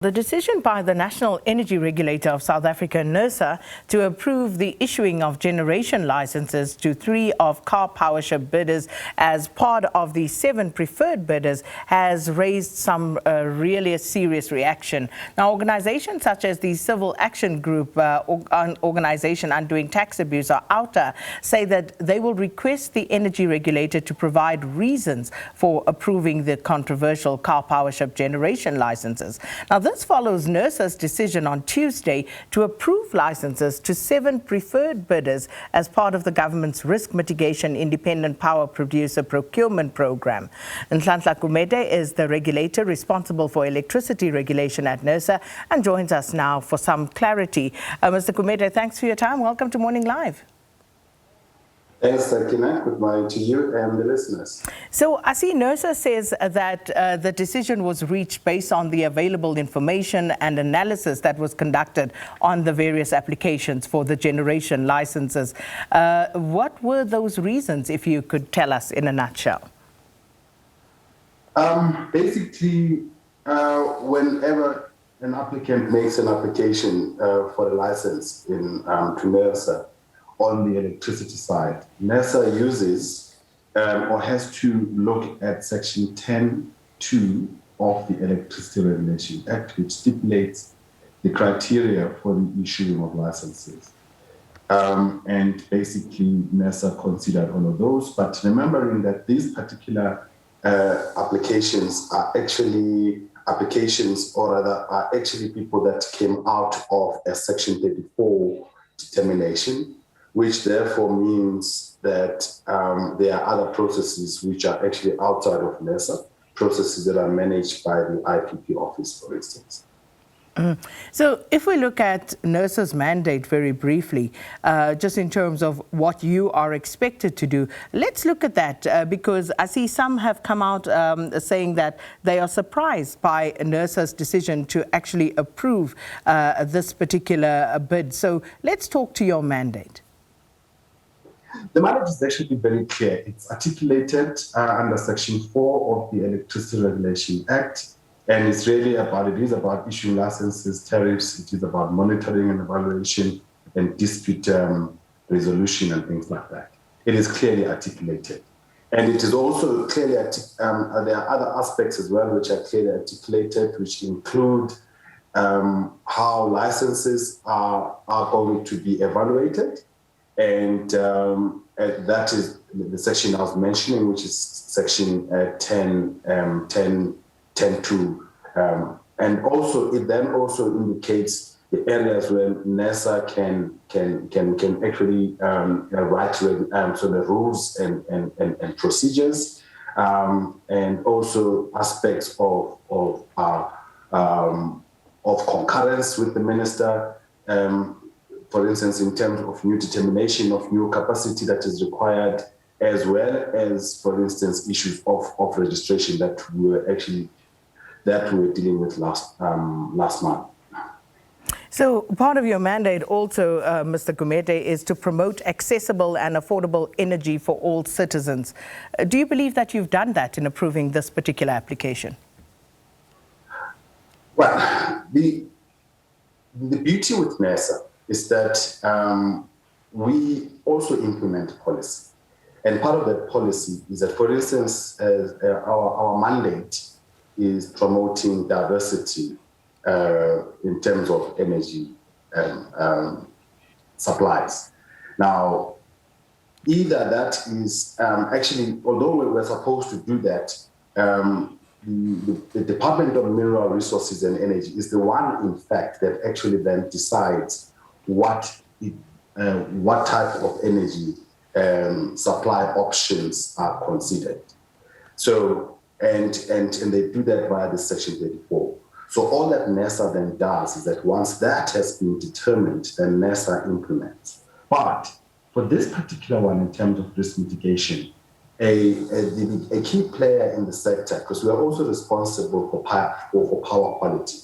The decision by the National Energy Regulator of South Africa, NERSA, to approve the issuing of generation licenses to 3 of car powership bidders as part of the 7 preferred bidders has raised some really serious reaction. Now, organizations such as the Civil Action Group organization Undoing Tax Abuse, or OUTA, say that they will request the energy regulator to provide reasons for approving the controversial car powership generation licenses. Now, this follows NERSA's decision on Tuesday to approve licenses to 7 preferred bidders as part of the government's Risk Mitigation Independent Power Producer Procurement Program. Nhlanhla Gumede is the regulator responsible for electricity regulation at NERSA and joins us now for some clarity. Mr. Gumede, thanks for your time. Welcome to Morning Live. Thanks, Sakina. Good morning to you and the listeners. So I see NERSA says that the decision was reached based on the available information and analysis that was conducted on the various applications for the generation licenses. What were those reasons, if you could tell us in a nutshell? Basically, whenever an applicant makes an application for a license to NERSA, on the electricity side, NERSA uses or has to look at Section 10(2) of the Electricity Regulation Act, which stipulates the criteria for the issuing of licenses. And basically, NERSA considered all of those, but remembering that these particular applications are actually people that came out of a Section 34 determination, which therefore means that there are other processes which are actually outside of NERSA, processes that are managed by the IPP office, for instance. So if we look at NERSA's mandate very briefly, just in terms of what you are expected to do, let's look at that because I see some have come out saying that they are surprised by NERSA's decision to actually approve this particular bid. So let's talk to your mandate. The mandate is actually very clear. It's articulated under Section 4 of the Electricity Regulation Act, and it is about issuing licenses, tariffs, it is about monitoring and evaluation and dispute resolution and things like that. It is clearly articulated. And it is also clearly, there are other aspects as well which are clearly articulated, which include how licenses are going to be evaluated. And that is the section I was mentioning, which is Section 10(2). And also, it then also indicates the areas where NERSA can actually write so the rules and procedures, and also aspects of concurrence with the minister. For instance, in terms of new determination of new capacity that is required, as well as, for instance, issues of registration that we were dealing with last month. So part of your mandate also, Mr. Gumede, is to promote accessible and affordable energy for all citizens. Do you believe that you've done that in approving this particular application? Well, the beauty with NERSA is that we also implement policy. And part of that policy is that, for instance, our mandate is promoting diversity in terms of energy supplies. Now, either that is actually, although we're supposed to do that, the Department of Mineral Resources and Energy is the one, in fact, that actually then decides what type of energy supply options are considered. So, and they do that via the Section 34. So all that NERSA then does is that once that has been determined, then NERSA implements. But for this particular one, in terms of risk mitigation, a key player in the sector, because we are also responsible for power quality.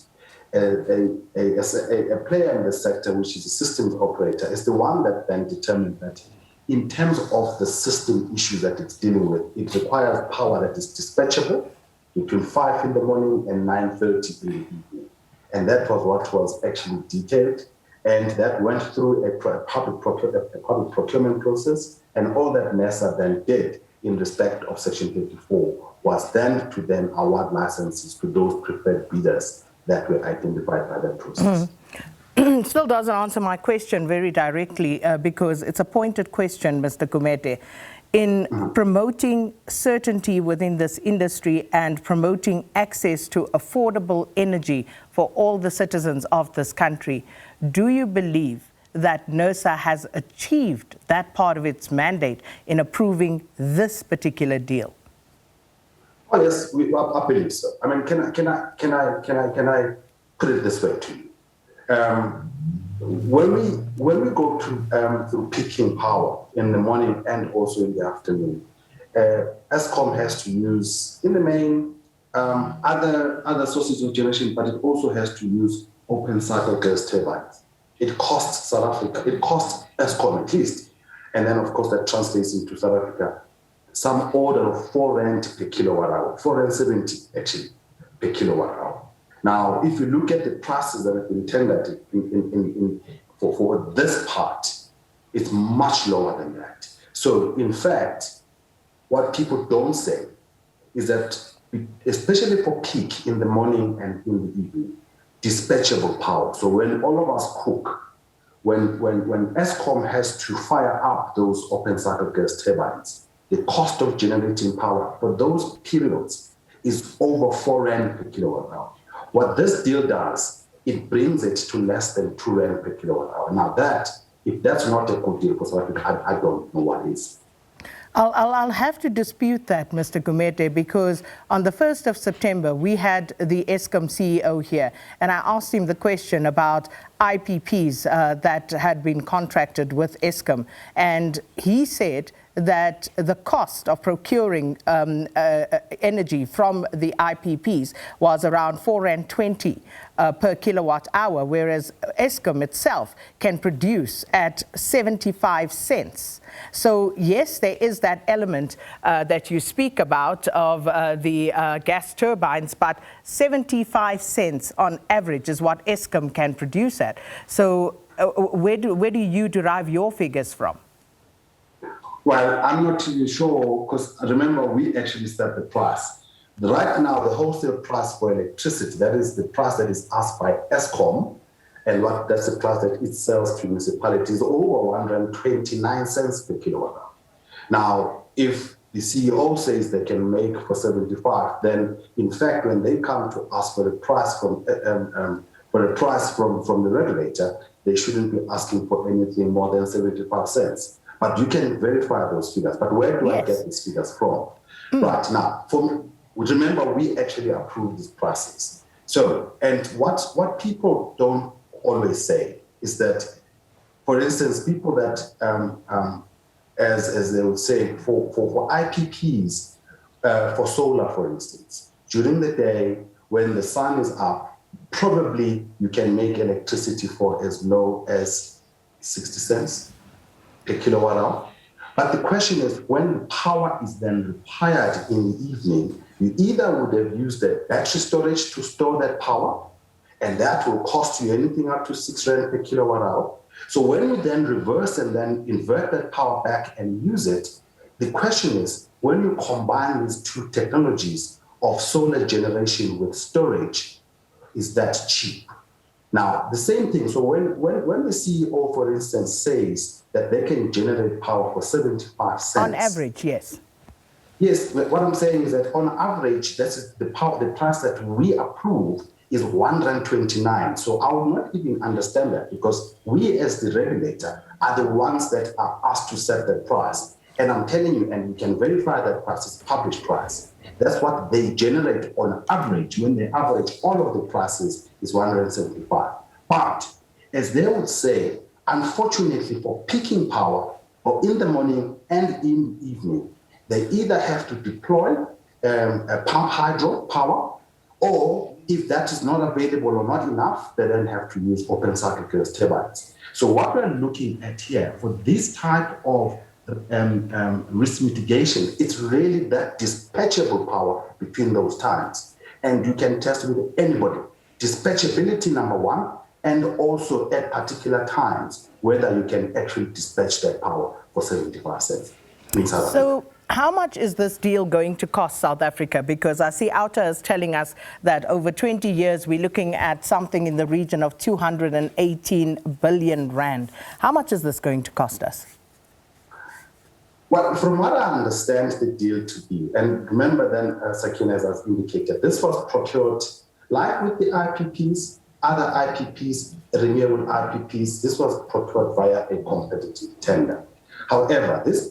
A player in the sector, which is a systems operator, is the one that then determines that in terms of the system issues that it's dealing with, it requires power that is dispatchable between 5 in the morning and 9:30 in the evening. And that was what was actually detailed. And that went through a public procurement process. And all that NERSA then did in respect of Section 34 was then to then award licenses to those preferred bidders that were identified by that process. Still doesn't answer my question very directly because it's a pointed question, Mr. Gumede. In promoting certainty within this industry and promoting access to affordable energy for all the citizens of this country, do you believe that NERSA has achieved that part of its mandate in approving this particular deal? Oh yes, I believe so. I mean, can I put it this way to you? When we go to peaking power in the morning and also in the afternoon, Eskom has to use, in the main, other sources of generation, but it also has to use open cycle gas turbines. It costs South Africa, it costs Eskom at least, and then of course that translates into South Africa some order of 4 rand per kilowatt hour, 4.70 actually per kilowatt hour. Now, if you look at the prices that have been tendered for this part, it's much lower than that. So, in fact, what people don't say is that, especially for peak in the morning and in the evening, dispatchable power. So when all of us cook, when Eskom has to fire up those open cycle gas turbines, the cost of generating power for those periods is over 4 rand per kilowatt hour. What this deal does, it brings it to less than 2 rand per kilowatt hour. Now that, if that's not a good deal for South Africa, I don't know what is. I'll have to dispute that, Mr. Gumede, because on the 1st of September, we had the Eskom CEO here, and I asked him the question about IPPs that had been contracted with Eskom, and he said that the cost of procuring energy from the IPPs was around 4.20 per kilowatt hour, whereas Eskom itself can produce at 75 cents. So yes, there is that element that you speak about of the gas turbines, but 75 cents on average is what Eskom can produce at. So where do you derive your figures from? Well, I'm not really sure, because remember, we actually set the price. Right now, the wholesale price for electricity, that is the price that is asked by Eskom, and that's the price that it sells to municipalities, over 129 cents per kilowatt hour. Now, if the CEO says they can make for 75, then in fact, when they come to ask for a price from the regulator, they shouldn't be asking for anything more than 75 cents. But you can verify those figures. But where do I get these figures from? Right now, remember, we actually approved these prices. So, and what people don't always say is that, for instance, people that, as they would say, for IPPs, for solar, for instance, during the day when the sun is up, probably you can make electricity for as low as 60 cents per kilowatt hour. But the question is, when the power is then required in the evening, you either would have used the battery storage to store that power, and that will cost you anything up to 6 rand per kilowatt hour. So when you then reverse and then invert that power back and use it, the question is, when you combine these two technologies of solar generation with storage, is that cheap? Now, the same thing, so when the CEO, for instance, says that they can generate power for 75 cents. On average, yes. Yes, what I'm saying is that on average, that's the price that we approve is 129. So I will not even understand that, because we as the regulator are the ones that are asked to set that price. And I'm telling you, and you can verify that price is published price. That's what they generate on average. When they average all of the prices is 175. But as they would say, unfortunately for peaking power, or in the morning and in the evening, they either have to deploy a pump hydro power, or if that is not available or not enough, they then have to use open cycle gas turbines. So what we're looking at here for this type of risk mitigation, it's really that dispatchable power between those times. And you can test with anybody. dispatchability, number one, and also at particular times, whether you can actually dispatch that power for 75 cents in South Africa. So how much is this deal going to cost South Africa? Because I see Outa is telling us that over 20 years, we're looking at something in the region of 218 billion rand. How much is this going to cost us? Well, from what I understand the deal to be, and remember then, Sakina, as I've indicated, this was procured, like with the IPPs, other IPPs, renewable IPPs, this was procured via a competitive tender. However, this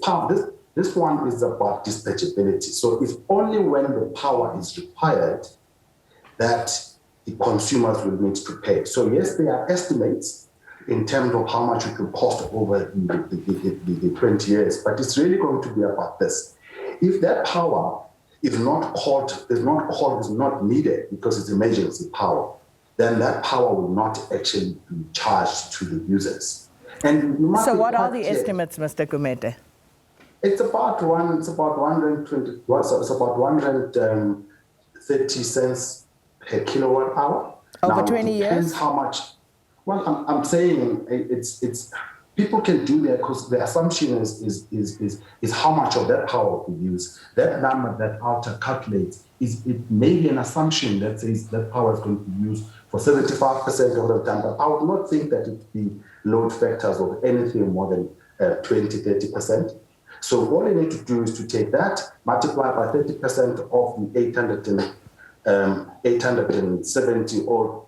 one is about dispatchability. So it's only when the power is required that the consumers will need to pay. So yes, there are estimates in terms of how much it will cost over the 20 years, but it's really going to be about this. If that power is not needed because it's emergency power, then that power will not actually be charged to the users. And you must so what are the estimates, Mr. Gumede? It's about 130 cents per kilowatt hour. Over now, 20 years? How much? Well, I'm saying it's people can do that because the assumption is how much of that power we use. That number that Outa calculates it may be an assumption that says that power is going to be used for 75% of the time, but I would not think that it be load factors of anything more than 20-30%. So all you need to do is to take that, multiply by 30% of the 870 odd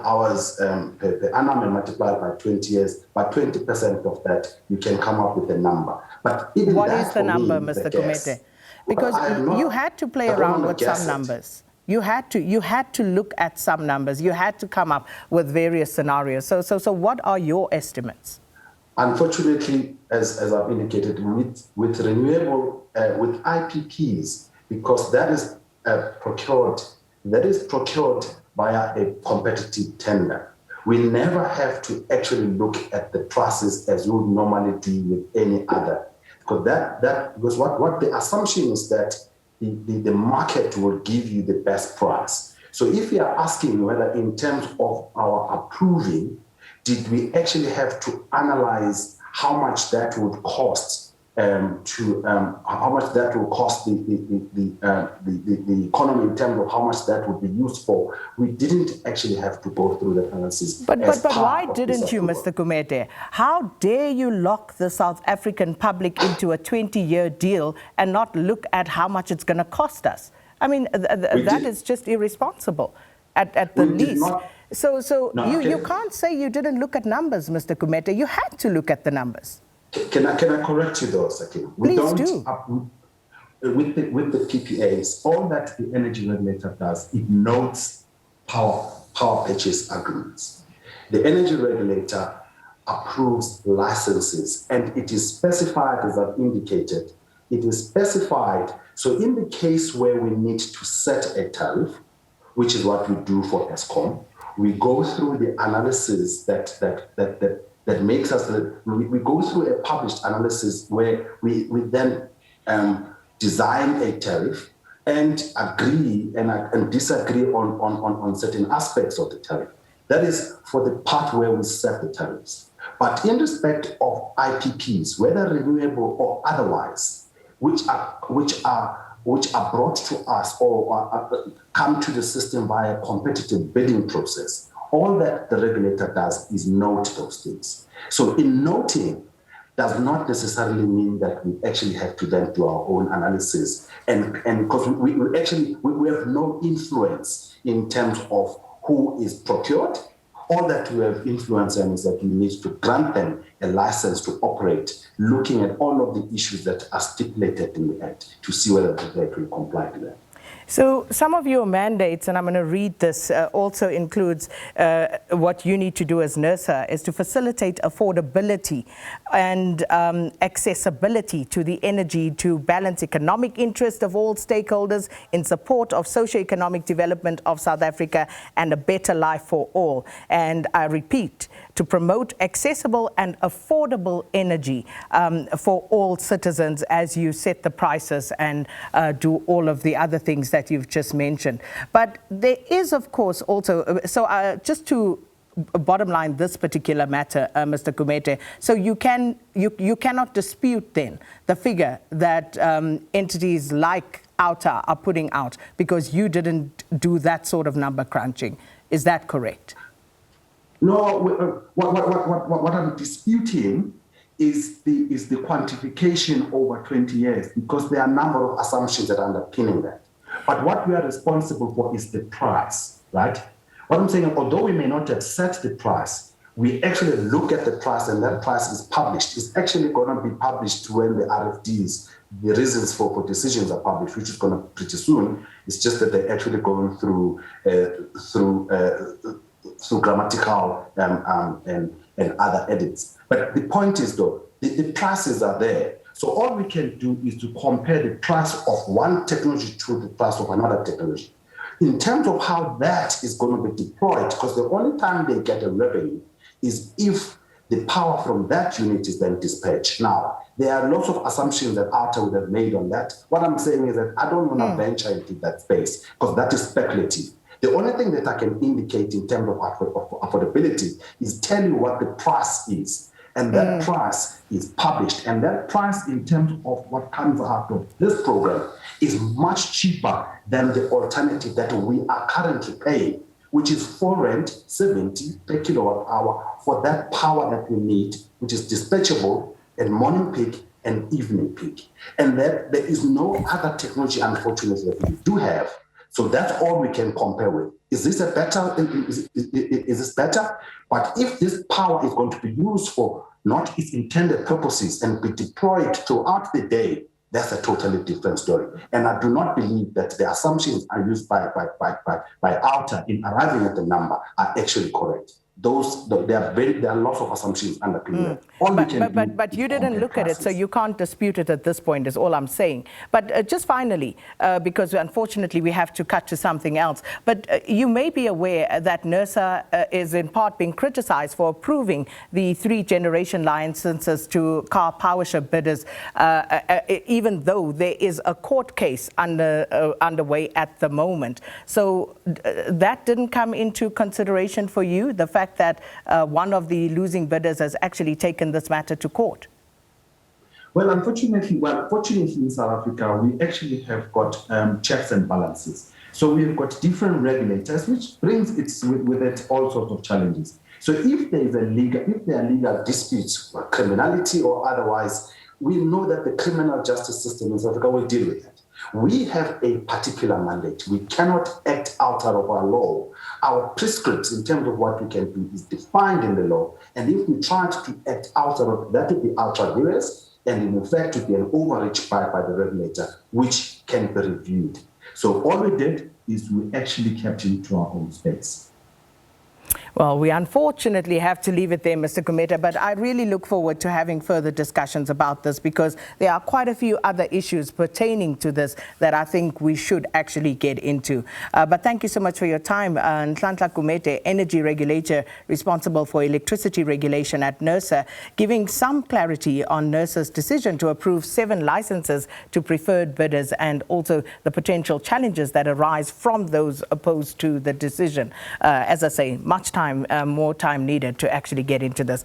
hours per annum and multiply by 20 years. By 20% of that, you can come up with a number. But even what that is the number, Mr. Gumede? Because you had to play around with some numbers. You had to look at some numbers. You had to come up with various scenarios. So what are your estimates? Unfortunately, as I've indicated, with renewable, with IPPs, because that is procured via a competitive tender. We never have to actually look at the prices as you would normally do with any other. Because what the assumption is that the market will give you the best price. So if you are asking whether in terms of our approving, did we actually have to analyze how much that would cost how much that will cost the economy in terms of how much that would be used for, we didn't actually have to go through the analysis. But why didn't you, Mr. Gumede? How dare you lock the South African public into a 20-year deal and not look at how much it's going to cost us? I mean, that is just irresponsible at the least. You can't say you didn't look at numbers, Mr. Gumede. You had to look at the numbers. Can I correct you though, Sakina? Please do. With the PPAs, all that the energy regulator does, it notes power purchase agreements. The energy regulator approves licenses, and it is specified, as I've indicated, it is specified. So in the case where we need to set a tariff, which is what we do for Eskom, we go through the analysis that makes us, we go through a published analysis where we then design a tariff and agree and disagree on certain aspects of the tariff. That is for the part where we set the tariffs. But in respect of IPPs, whether renewable or otherwise, which are brought to us or come to the system via competitive bidding process, all that the regulator does is note those things. So in noting does not necessarily mean that we actually have to then do our own analysis. And because we have no influence in terms of who is procured. All that we have influence on is that we need to grant them a license to operate, looking at all of the issues that are stipulated in the Act to see whether they will comply to that. So some of your mandates, and I'm going to read this, also includes what you need to do as NERSA is to facilitate affordability and accessibility to the energy to balance economic interest of all stakeholders in support of socio-economic development of South Africa and a better life for all. And I repeat, to promote accessible and affordable energy for all citizens as you set the prices and do all of the other things that you've just mentioned. But there is, of course, also, just to bottom line this particular matter, Mr. Gumede, so you cannot dispute then the figure that entities like Outer are putting out, because you didn't do that sort of number crunching. Is that correct? No, what I'm disputing is the quantification over 20 years, because there are a number of assumptions that are underpinning that. But what we are responsible for is the price, right? What I'm saying, although we may not have set the price, we actually look at the price, and that price is published. It's actually going to be published when the RFDs, the reasons for decisions, are published, which is going to be pretty soon. It's just that they're actually going through grammatical and other edits. But the point is, though, the prices are there. So all we can do is to compare the price of one technology to the price of another technology. In terms of how that is going to be deployed, because the only time they get a revenue is if the power from that unit is then dispatched. Now, there are lots of assumptions that Outer would have made on that. What I'm saying is that I don't want to venture into that space, because that is speculative. The only thing that I can indicate in terms of affordability is tell you what the price is. And that price is published. And that price, in terms of what comes out of this program, is much cheaper than the alternative that we are currently paying, which is R4.70 per kilowatt hour for that power that we need, which is dispatchable at morning peak and evening peak. And that there is no other technology, unfortunately, that we do have. So that's all we can compare with. Is this better? But if this power is going to be used for not its intended purposes and be deployed throughout the day, that's a totally different story. And I do not believe that the assumptions are used by Outer in arriving at the number are actually correct. There are lots of assumptions underpinning that. But you didn't look at it, so you can't dispute it at this point, is all I'm saying. But just finally, because unfortunately we have to cut to something else, but you may be aware that NERSA is in part being criticized for approving the 3 generation licenses to car powership bidders, even though there is a court case underway at the moment. So that didn't come into consideration for you, the fact that one of the losing bidders has actually taken this matter to court? Well, fortunately in South Africa, we actually have got checks and balances. So we've got different regulators, which brings with it all sorts of challenges. So if there are legal disputes, or criminality or otherwise, we know that the criminal justice system in South Africa will deal with it. We have a particular mandate. We cannot act outside of our law. Our prescripts in terms of what we can do is defined in the law. And if we try to act outside of that, would be ultra-virus, and in fact would be an overreach by the regulator, which can be reviewed. So all we did is we actually kept it to our own space. Well, we unfortunately have to leave it there, Mr. Gumede, but I really look forward to having further discussions about this, because there are quite a few other issues pertaining to this that I think we should actually get into. But thank you so much for your time. Nhlanhla Gumede, energy regulator responsible for electricity regulation at NERSA, giving some clarity on NERSA's decision to approve 7 licenses to preferred bidders, and also the potential challenges that arise from those opposed to the decision. As I say, more time needed to actually get into this.